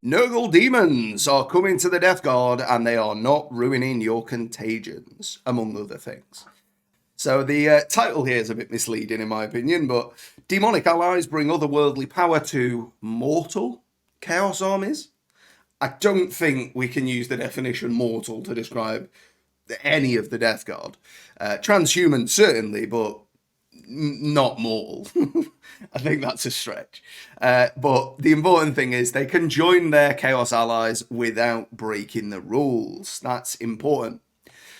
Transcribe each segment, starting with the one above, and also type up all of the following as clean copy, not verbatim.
Nurgle demons are coming to the Death Guard and they are not ruining your contagions, among other things. So the title here is a bit misleading in my opinion, but demonic allies bring otherworldly power to mortal chaos armies. I don't think we can use the definition mortal to describe any of the Death Guard. Transhuman certainly, but not mortal. I think that's a stretch. But the important thing is they can join their Chaos allies without breaking the rules. That's important.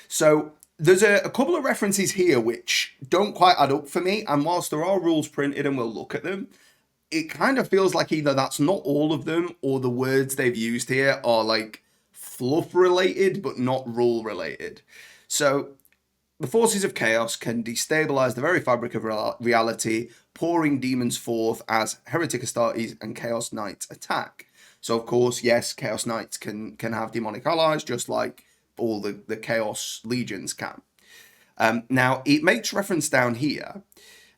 So there's a couple of references here which don't quite add up for me. And whilst there are rules printed and we'll look at them, it kind of feels like either that's not all of them or the words they've used here are like fluff related but not rule related. So the forces of chaos can destabilize the very fabric of reality, pouring demons forth as heretic Astartes and chaos knights attack. So of course, yes, chaos knights can have demonic allies just like all the chaos legions can. Now it makes reference down here.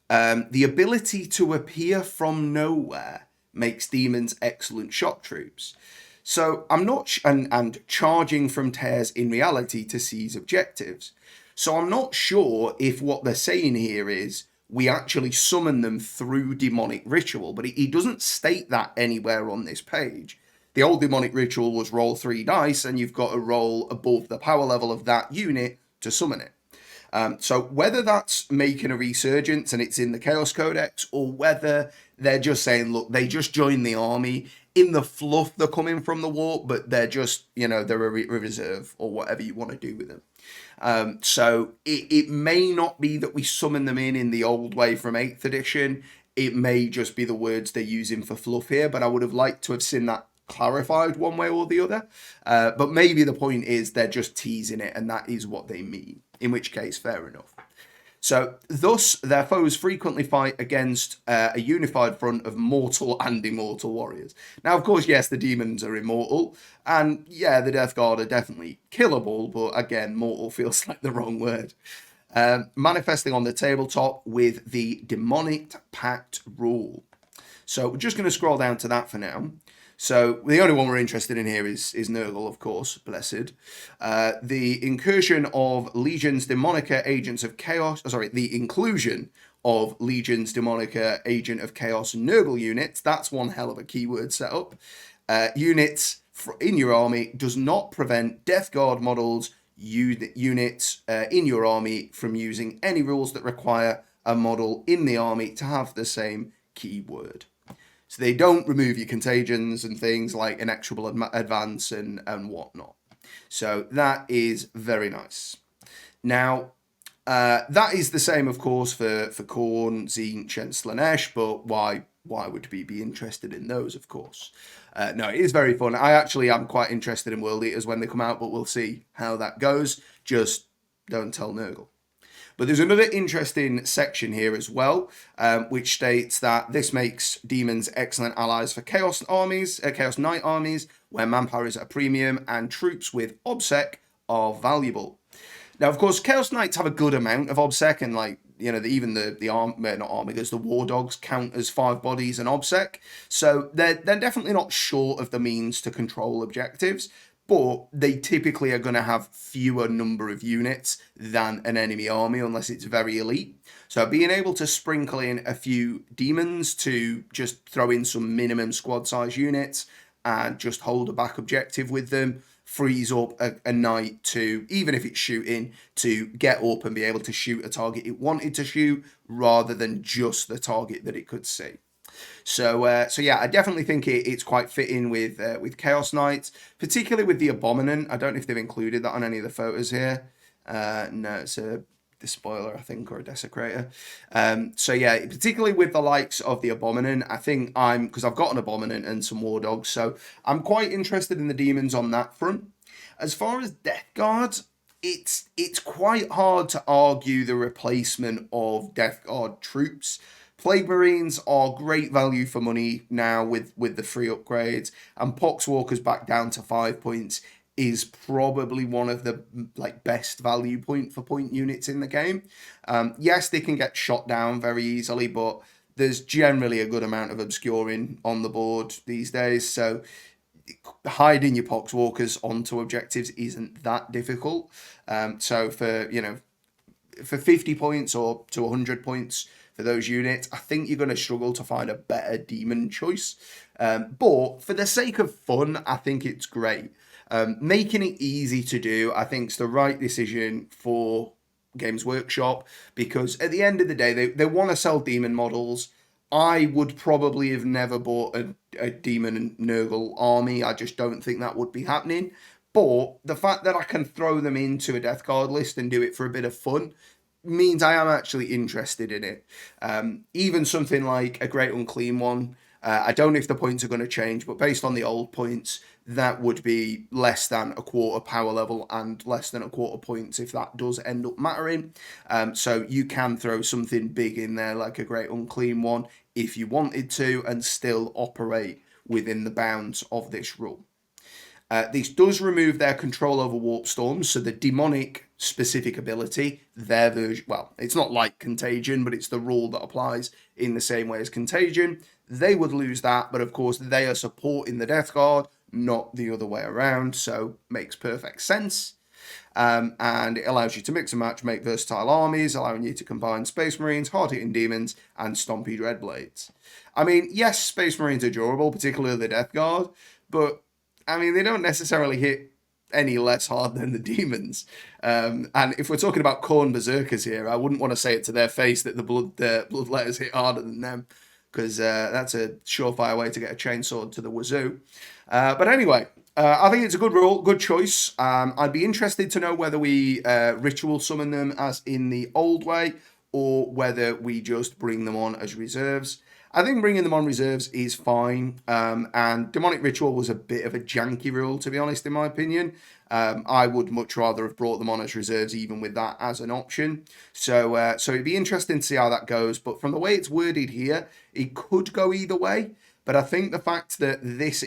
The ability to appear from nowhere makes demons excellent shock troops. So I'm not and charging from tears in reality to seize objectives. So I'm not sure if what they're saying here is we actually summon them through demonic ritual, but he doesn't state that anywhere on this page. The old demonic ritual was roll 3 dice and you've got to roll above the power level of that unit to summon it. So whether that's making a resurgence and it's in the Chaos Codex, or whether they're just saying, look, they just joined the army, in the fluff they're coming from the war, but they're just, they're a reserve or whatever you want to do with them. So it may not be that we summon them in the old way from 8th edition. It may just be the words they're using for fluff here, but I would have liked to have seen that clarified one way or the other. But maybe the point is they're just teasing it and that is what they mean, in which case, fair enough. So, thus, their foes frequently fight against a unified front of mortal and immortal warriors. Now, of course, yes, the demons are immortal, and yeah, the Death Guard are definitely killable, but again, mortal feels like the wrong word. Manifesting on the tabletop with the Demonic Pact rule. So, we're just going to scroll down to that for now. So the only one we're interested in here is Nurgle, of course, blessed. The incursion of Legions Demonica Agents of Chaos, the inclusion of Legions Demonica Agent of Chaos Nurgle units, that's one hell of a keyword setup. Units in your army does not prevent Death Guard models units in your army from using any rules that require a model in the army to have the same keyword. So they don't remove your contagions and things like inexorable advance and whatnot. So that is very nice. Now, that is the same, of course, for Khorne, Tzeentch, and Slaanesh, but why would we be interested in those, of course? No, it is very fun. I actually am quite interested in World Eaters when they come out, but we'll see how that goes. Just don't tell Nurgle. But there's another interesting section here as well, which states that this makes demons excellent allies for Chaos Knight armies, where manpower is at a premium, and troops with OBSEC are valuable. Now, of course, Chaos Knights have a good amount of OBSEC, and even the War Dogs count as 5 bodies and OBSEC, so they're definitely not short of the means to control objectives. But they typically are going to have fewer number of units than an enemy army unless it's very elite. So being able to sprinkle in a few demons to just throw in some minimum squad size units and just hold a back objective with them frees up a knight to, even if it's shooting, to get up and be able to shoot a target it wanted to shoot rather than just the target that it could see. So yeah, I definitely think it's quite fitting with Chaos Knights, particularly with the Abominant. I don't know if they've included that on any of the photos here. No, it's a Despoiler, I think, or a Desecrator. So yeah, particularly with the likes of the Abominant, I think because I've got an Abominant and some War Dogs, so I'm quite interested in the demons on that front. As far as Death Guards, it's quite hard to argue the replacement of Death Guard troops. Plague Marines are great value for money now with the free upgrades, and Poxwalkers back down to 5 points is probably one of the like best value point for point units in the game. Yes, they can get shot down very easily, but there's generally a good amount of obscuring on the board these days, so hiding your poxwalkers onto objectives isn't that difficult. So for 50 points or to 100 points for those units, I think you're going to struggle to find a better demon choice. But for the sake of fun, I think it's great. Making it easy to do, I think, is the right decision for Games Workshop, because at the end of the day, they want to sell demon models. I would probably have never bought a demon and Nurgle army. I just don't think that would be happening. But the fact that I can throw them into a death card list and do it for a bit of fun means I am actually interested in it. Even something like a Great Unclean One, I don't know if the points are going to change, but based on the old points, that would be less than a quarter power level and less than a quarter points if that does end up mattering. So you can throw something big in there like a Great Unclean One if you wanted to and still operate within the bounds of this rule. This does remove their control over warp storms, so the demonic specific ability, their version, well, it's not like Contagion, but it's the rule that applies in the same way as Contagion. They would lose that, but of course they are supporting the Death Guard, not the other way around, so makes perfect sense. And it allows you to mix and match, make versatile armies, allowing you to combine Space Marines, hard-hitting demons, and stompy Dreadblades. I mean, yes, Space Marines are durable, particularly the Death Guard, but I mean, they don't necessarily hit any less hard than the demons. And if we're talking about Khorne Berserkers here, I wouldn't want to say it to their face that the Bloodletters hit harder than them, because that's a surefire way to get a chainsword to the wazoo. But anyway, I think it's a good rule, good choice. I'd be interested to know whether we ritual summon them as in the old way, or whether we just bring them on as reserves. I think bringing them on reserves is fine, and Demonic Ritual was a bit of a janky rule, to be honest, in my opinion. I would much rather have brought them on as reserves, even with that as an option. So it'd be interesting to see how that goes, but from the way it's worded here, it could go either way. But I think the fact that this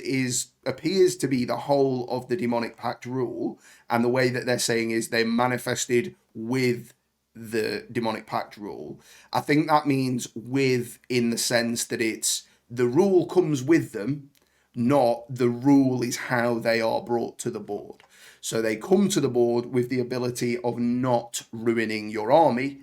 appears to be the whole of the Demonic Pact rule, and the way that they're saying is they manifested with the Demonic Pact rule, I think that means with in the sense that it's the rule comes with them, not the rule is how they are brought to the board. So they come to the board with the ability of not ruining your army,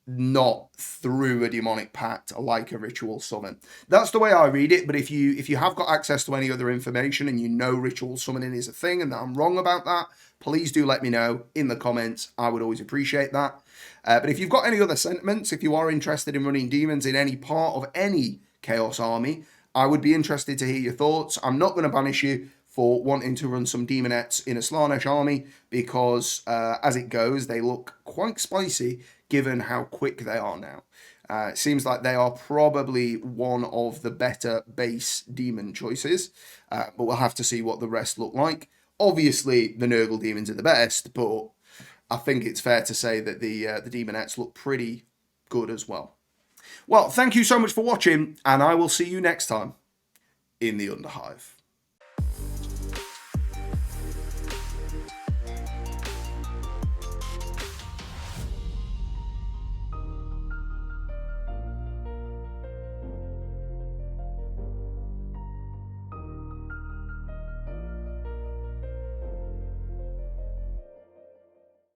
not through a Demonic Pact like a ritual summon. That's the way I read it, but if you have got access to any other information and you know ritual summoning is a thing and that I'm wrong about that, please do let me know in the comments. I would always appreciate that. But if you've got any other sentiments, if you are interested in running demons in any part of any Chaos army, I would be interested to hear your thoughts. I'm not going to banish you for wanting to run some demonettes in a Slaanesh army, because as it goes, they look quite spicy given how quick they are now. It seems like they are probably one of the better base demon choices, but we'll have to see what the rest look like. Obviously, the Nurgle demons are the best, but I think it's fair to say that the demonettes look pretty good as well. Well, thank you so much for watching, and I will see you next time in the Underhive.